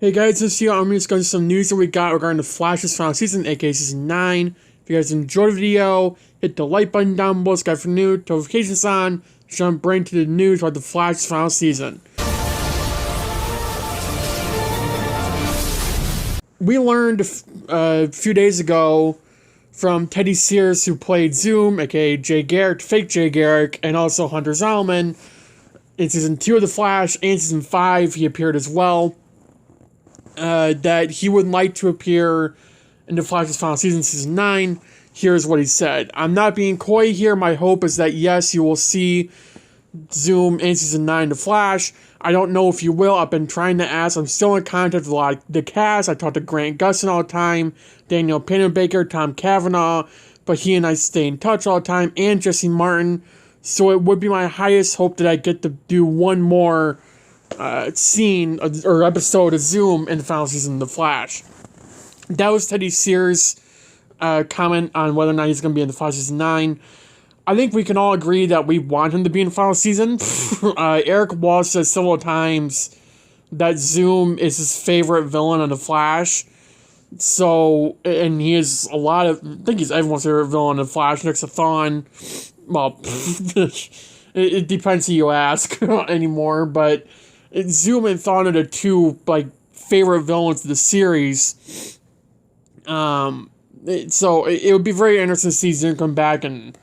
Hey guys, this year I'm going to discuss some news that we got regarding the Flash's final season, aka season 9. If you guys enjoyed the video, hit the like button down below, subscribe for new, notifications on, jump right into the news about the Flash's final season. We learned a few days ago from Teddy Sears, who played Zoom, aka Jay Garrick, fake Jay Garrick, and also Hunter Zolomon. In season 2 of The Flash and season 5, he appeared as well. That he would like to appear in The Flash's final season, season 9. Here's what he said. I'm not being coy here. My hope is that, yes, you will see Zoom in season 9 The Flash. I don't know if you will. I've been trying to ask. I'm still in contact with a lot of the cast. I talk to Grant Gustin all the time, Daniel Panabaker, Tom Cavanaugh, but he and I stay in touch all the time, and Jesse Martin. So it would be my highest hope that I get to do one more scene or episode of Zoom in the final season of The Flash. That was Teddy Sears' comment on whether or not he's going to be in The Flash season 9. I think we can all agree that we want him to be in the final season. Eric Walsh says several times that Zoom is his favorite villain on The Flash. So, and he is I think he's everyone's favorite villain on The Flash next to Thawne. Well, it depends who you ask anymore, but Zoom and Thawne are the two, favorite villains of the series. So it would be very interesting to see Zoom come back and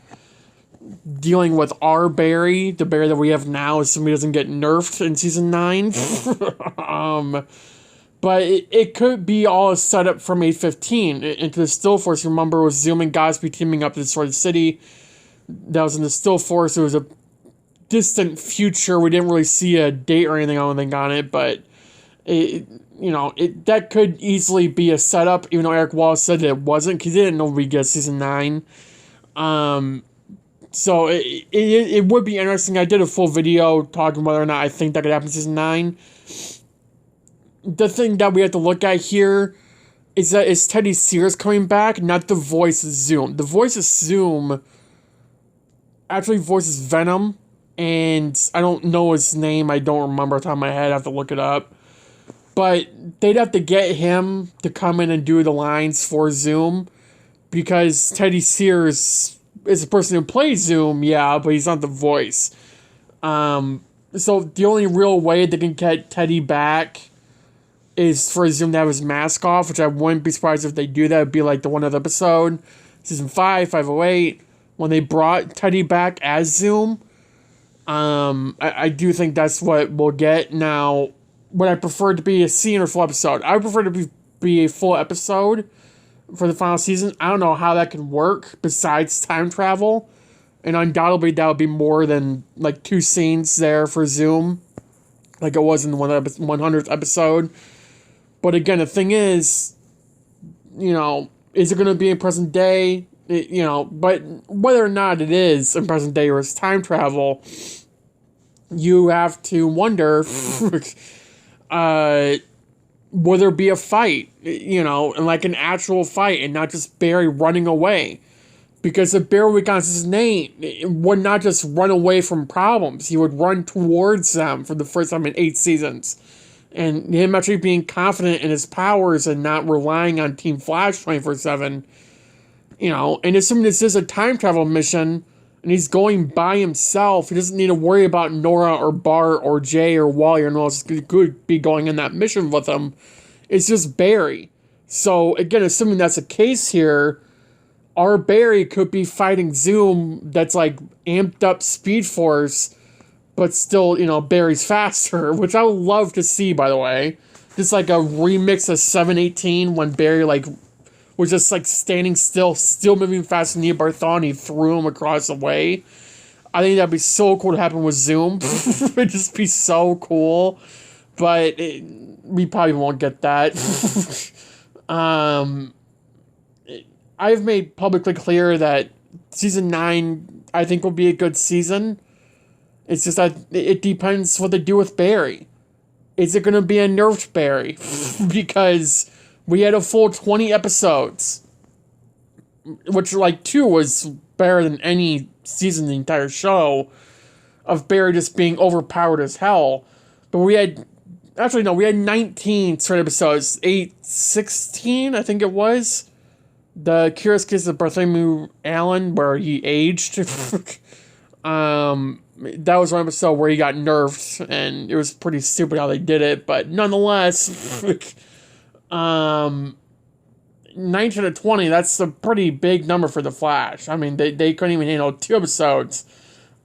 dealing with our Barry, the Barry that we have now, if somebody doesn't get nerfed in season 9. But it could be all a setup from 815 into the Still Force. Remember, with Zoom and Godspeed teaming up to destroy the city. That was in the Still Force. It was a distant future. We didn't really see a date or anything, I don't think, on it, but that could easily be a setup, even though Eric Wallace said that it wasn't, because he didn't know we'd get season 9. So it would be interesting. I did a full video talking whether or not I think that could happen in season 9. The thing that we have to look at here is that is Teddy Sears coming back, not the voice of Zoom. The voice of Zoom actually voices Venom, and I don't know his name. I don't remember off the top of my head. I have to look it up. But they'd have to get him to come in and do the lines for Zoom, because Teddy Sears is the person who plays Zoom, yeah, but he's not the voice. So the only real way they can get Teddy back is for Zoom to have his mask off, which I wouldn't be surprised if they do that. It would be like the one other episode, season 5, 508, when they brought Teddy back as Zoom. I do think that's what we'll get. Now, would I prefer it to be a scene or full episode? I would prefer it to be a full episode for the final season. I don't know how that can work besides time travel. And undoubtedly that would be more than 2 scenes there for Zoom, like it was in the 100th episode. But again, the thing is, is it going to be in present day? But whether or not it is in present day or it's time travel, you have to wonder, will there be a fight, and an actual fight, and not just Barry running away? Because if Barry becomes his name, it would not just run away from problems, he would run towards them for the first time in 8 seasons. And him actually being confident in his powers and not relying on Team Flash 24/7, and assuming this is a time travel mission, and he's going by himself, he doesn't need to worry about Nora or Bart or Jay or Wally or anyone else could be going on that mission with him. It's just Barry. So, again, assuming that's the case here, our Barry could be fighting Zoom that's amped up Speed Force, but still, Barry's faster, which I would love to see, by the way. Just a remix of 718 when Barry, was just, standing still moving fast than Nia Barthani threw him across the way. I think that'd be so cool to happen with Zoom. It'd just be so cool. But we probably won't get that. I've made publicly clear that season 9, I think, will be a good season. It's just that it depends what they do with Barry. Is it going to be a nerfed Barry? Because we had a full 20 episodes, which 2 was better than any season in the entire show, of Barry just being overpowered as hell. But we had Actually, no, we had 19 straight episodes. 16, I think it was. The Curious Case of Bartholomew Allen, where he aged. That was one episode where he got nerfed, and it was pretty stupid how they did it, but nonetheless, 19 to 20, that's a pretty big number for The Flash. I mean, they couldn't even handle 2 episodes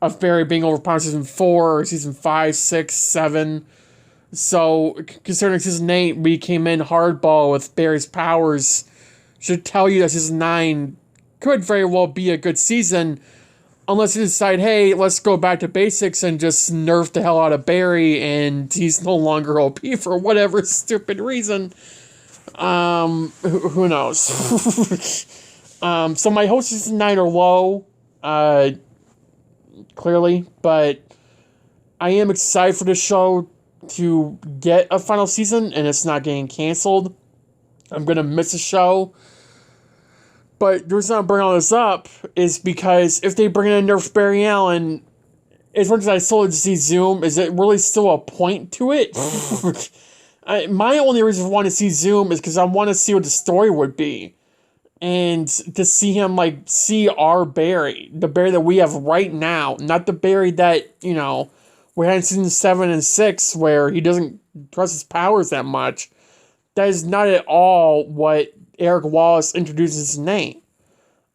of Barry being overpowered season 4, or season 5, 6, 7. So, considering season 8, we came in hardball with Barry's powers, should tell you that season 9 could very well be a good season, unless you decide, hey, let's go back to basics and just nerf the hell out of Barry, and he's no longer OP for whatever stupid reason. Who knows? So my hopes for season 9 are low, clearly, but I am excited for this show to get a final season, and it's not getting canceled. I'm gonna miss the show. But the reason I'm bringing all this up is because if they bring in Nerf Barry Allen, as much as I still like to see Zoom, is it really still a point to it? My only reason for wanting to see Zoom is because I want to see what the story would be. And to see him, see our Barry. The Barry that we have right now. Not the Barry that, we had in season 7 and 6, where he doesn't trust his powers that much. That is not at all what Eric Wallace introduces his name.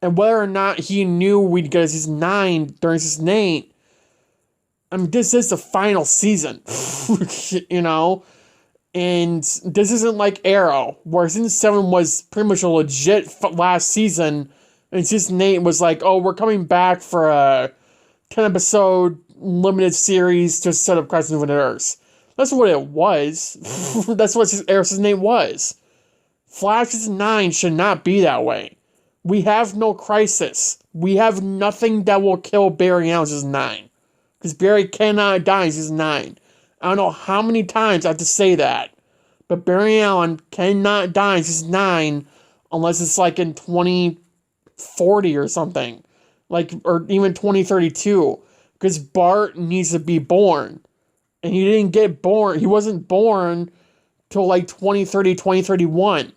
And whether or not he knew we'd get a season 9 during season 8, I mean, this is the final season. And this isn't like Arrow, where season 7 was pretty much a legit last season, and season 8 was like, oh, we're coming back for a 10-episode limited series to set up Crisis on Infinite Earths. That's what it was. That's what Arrow season 8 was. Flash season 9 should not be that way. We have no crisis. We have nothing that will kill Barry Allen in season 9. Because Barry cannot die in season 9. I don't know how many times I have to say that. But Barry Allen cannot die in season 9 unless it's in 2040 or something. Or even 2032. Because Bart needs to be born. And he didn't get born. He wasn't born till 2030, 2031.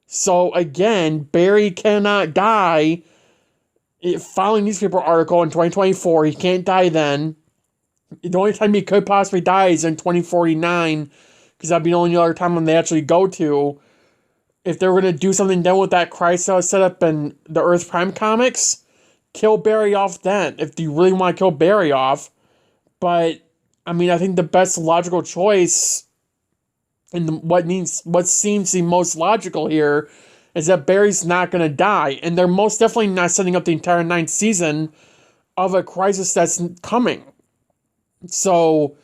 So again, Barry cannot die. Following newspaper article in 2024, he can't die then. The only time he could possibly die is in 2049, because that'd be the only other time when they actually go to. If they're going to do something done with that crisis that was set up in the Earth Prime comics, kill Barry off then, if you really want to kill Barry off. But, I mean, I think the best logical choice, and what seems the most logical here, is that Barry's not going to die. And they're most definitely not setting up the entire 9th season of a crisis that's coming. So,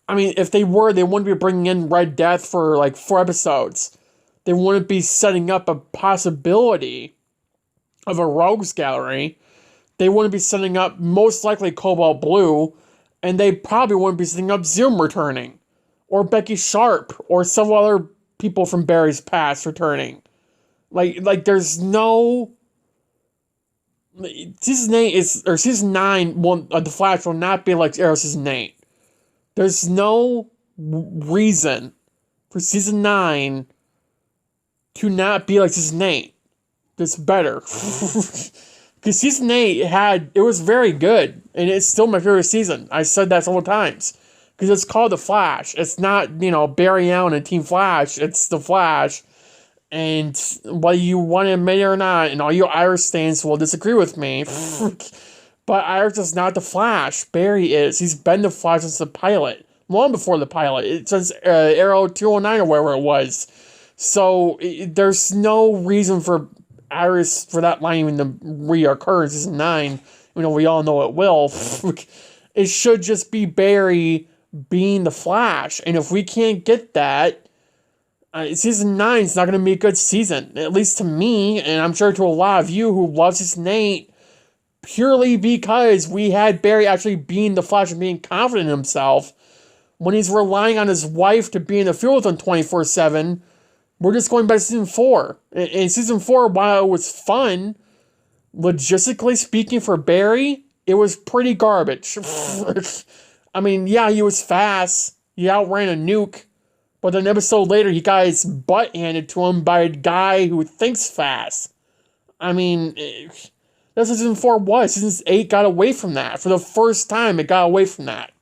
I mean, if they were, they wouldn't be bringing in Red Death for 4 episodes. They wouldn't be setting up a possibility of a Rogues Gallery. They wouldn't be setting up, most likely, Cobalt Blue. And they probably wouldn't be setting up Zoom returning. Or Becky Sharp. Or several other people from Barry's past returning. There's no... Season 9, The Flash will not be like Arrow Season 8. There's no reason for Season 9 to not be like Season 8. It's better. Because Season 8 it was very good, and it's still my favorite season. I said that several times. Because it's called The Flash. It's not, Barry Allen and Team Flash. It's The Flash. And whether you want to admit it or not, and all you Iris fans will disagree with me, but Iris is not the Flash. Barry is. He's been the Flash since the pilot. Long before the pilot. It says Arrow 209 or wherever it was. So there's no reason for Iris, for that line even to reoccur in season 9. We all know it will. It should just be Barry being the Flash. And if we can't get that, season 9 is not going to be a good season, at least to me, and I'm sure to a lot of you who love season 8, purely because we had Barry actually being the Flash and being confident in himself. When he's relying on his wife to be in the field with him 24/7, we're just going back to season 4. In season 4, while it was fun, logistically speaking for Barry, it was pretty garbage. I mean, yeah, he was fast. He outran a nuke. But then an episode later, he got his butt handed to him by a guy who thinks fast. I mean, that's what Season 4 was. Season 8 got away from that. For the first time, it got away from that.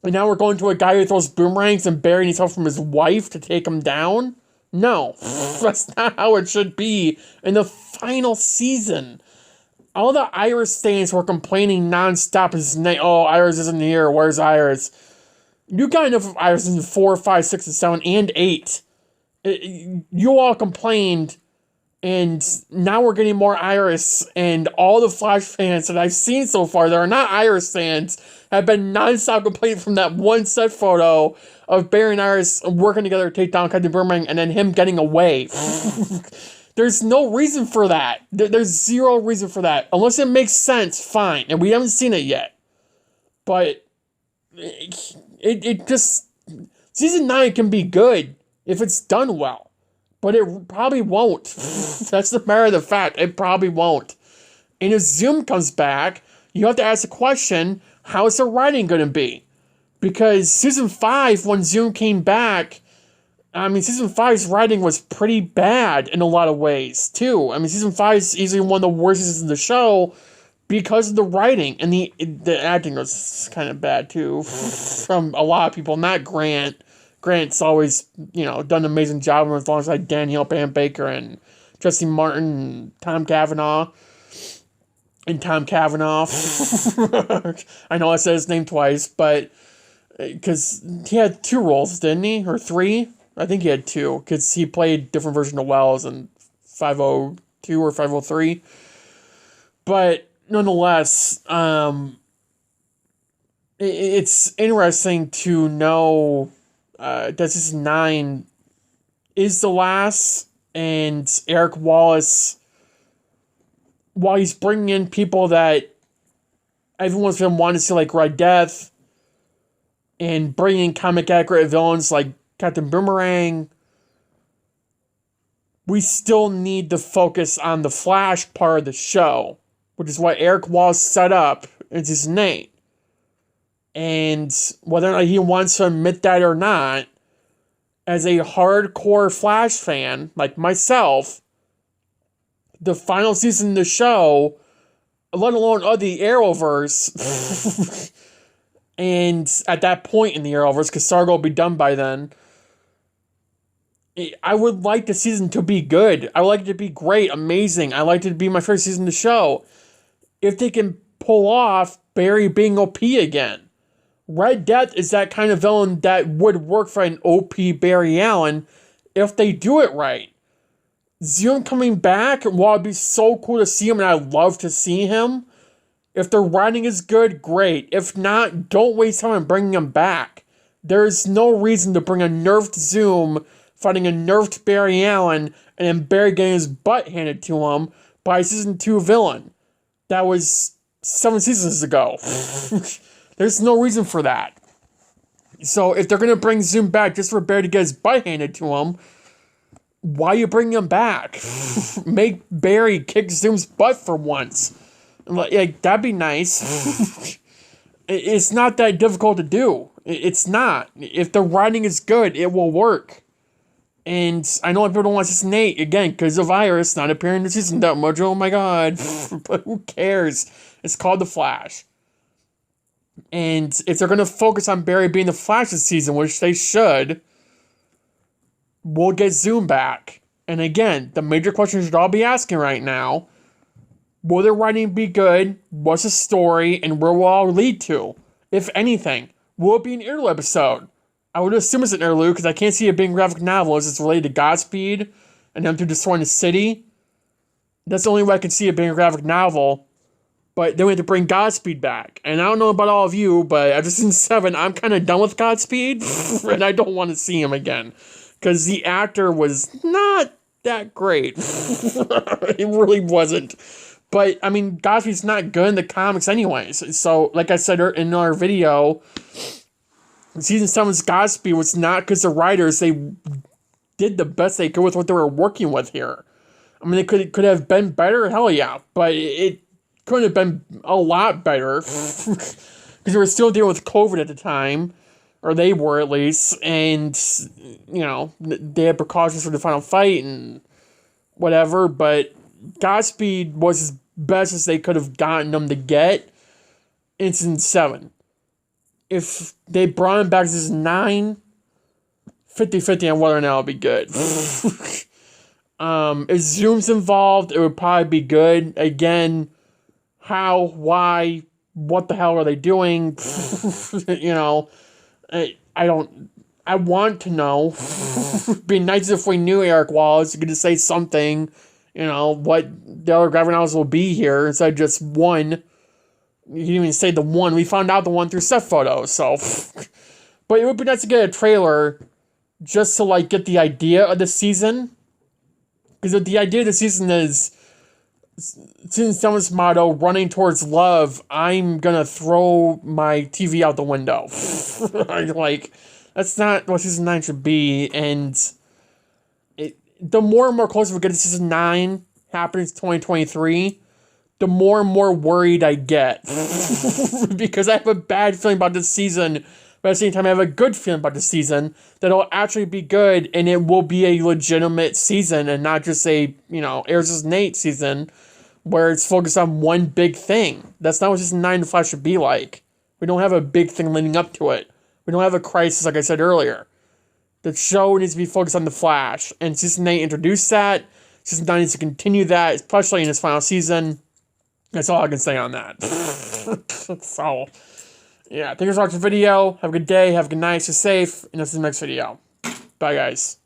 And now we're going to a guy who throws boomerangs and Barry needs help from his wife to take him down? No. That's not how it should be in the final season. All the Iris fans were complaining nonstop. Oh, Iris isn't here. Where's Iris? You got enough of Iris in 4, 5, 6, and 7, and 8. You all complained, and now we're getting more Iris, and all the Flash fans that I've seen so far that are not Iris fans have been nonstop complaining from that one set photo of Barry and Iris working together to take down Captain Boomerang and then him getting away. There's no reason for that. There's zero reason for that. Unless it makes sense, fine. And we haven't seen it yet. But it just... Season 9 can be good if it's done well. But it probably won't. That's the matter of the fact. It probably won't. And if Zoom comes back, you have to ask the question, how is the writing going to be? Because Season 5, when Zoom came back, I mean, Season 5's writing was pretty bad in a lot of ways, too. I mean, Season 5 is easily one of the worst seasons of the show because of the writing. And the acting was kind of bad, too, from a lot of people. Not Grant. Grant's always, done an amazing job alongside Danielle Pam Baker and Jesse Martin and Tom Cavanaugh. I know I said his name twice, but because he had 2 roles, didn't he? Or 3? I think he had 2, because he played different version of Wells in 502 or 503. But nonetheless, it's interesting to know that Season 9 is the last, and Eric Wallace, while he's bringing in people that everyone's been wanting to see, like Red Death, and bringing in comic accurate villains like Captain Boomerang, we still need to focus on the Flash part of the show, which is what Eric Wallace set up in Season 8. And whether or not he wants to admit that or not, as a hardcore Flash fan like myself, the final season of the show, let alone of the Arrowverse, and at that point in the Arrowverse, because Stargirl will be done by then, I would like the season to be good. I would like it to be great, amazing. I like it to be my favorite season of the show. If they can pull off Barry being OP again. Red Death is that kind of villain that would work for an OP Barry Allen if they do it right. Zoom coming back, while it'd be so cool to see him, and I'd love to see him. If the writing is good, great. If not, don't waste time on bringing him back. There's no reason to bring a nerfed Zoom fighting a nerfed Barry Allen and then Barry getting his butt handed to him by a Season 2 villain. That was 7 seasons ago. There's no reason for that. So if they're going to bring Zoom back just for Barry to get his butt handed to him, why are you bringing him back? Make Barry kick Zoom's butt for once. Like, that'd be nice. It's not that difficult to do. It's not. If the writing is good, it will work. And I know people don't want Season 8, again, because of Iris not appearing in the season that much. Oh my god. But who cares? It's called The Flash. And if they're going to focus on Barry being the Flash this season, which they should, we'll get Zoom back. And again, the major question you should all be asking right now, will the writing be good? What's the story? And where will it all lead to? If anything, will it be an interlude episode? I would assume it's an interlude because I can't see it being a graphic novel as it's related to Godspeed and them to destroying the city. That's the only way I can see it being a graphic novel. But then we have to bring Godspeed back. And I don't know about all of you, but after Season 7, I'm kind of done with Godspeed. And I don't want to see him again. Because the actor was not that great. It really wasn't. But, I mean, Godspeed's not good in the comics anyways. So, like I said in our video, Season 7's Godspeed was not because the writers, they did the best they could with what they were working with here. I mean, it could have been better, hell yeah. But it could have been a lot better. Because we were still dealing with COVID at the time. or they were at least, and, you know, they had precautions for the final fight and whatever, but Godspeed was as best as they could have gotten them to get in season 7. If they brought him back to season 9, 50-50 on whether or not it'll be good. If Zoom's involved, it would probably be good. Again, how, why, what the hell are they doing? You know, I want to know. It'd be nice if we knew Eric Wallace. You could just say something, you know, what the other graphic novels will be here instead of just one. You didn't even say the one. We found out the one through set photos, so. But it would be nice to get a trailer just to, like, get the idea of the season. Because the idea of the season is, season 7's motto, running towards love, I'm gonna throw my TV out the window. Like, that's not what season 9 should be, and the more and more closer we get to season 9, happening in 2023, the more and more worried I get. Because I have a bad feeling about this season, but at the same time I have a good feeling about this season, that it'll actually be good, and it will be a legitimate season, and not just a, you know, Airs as Nate season, where it's focused on one big thing. That's not what season 9 of Flash should be like. We don't have a big thing leading up to it. We don't have a crisis, like I said earlier. The show needs to be focused on the Flash, and season 8 introduced that. Season 9 needs to continue that, especially in its final season. That's all I can say on that. So, yeah, thanks for watching the video. Have a good day, have a good night, stay safe, and I'll see you in the next video. Bye, guys.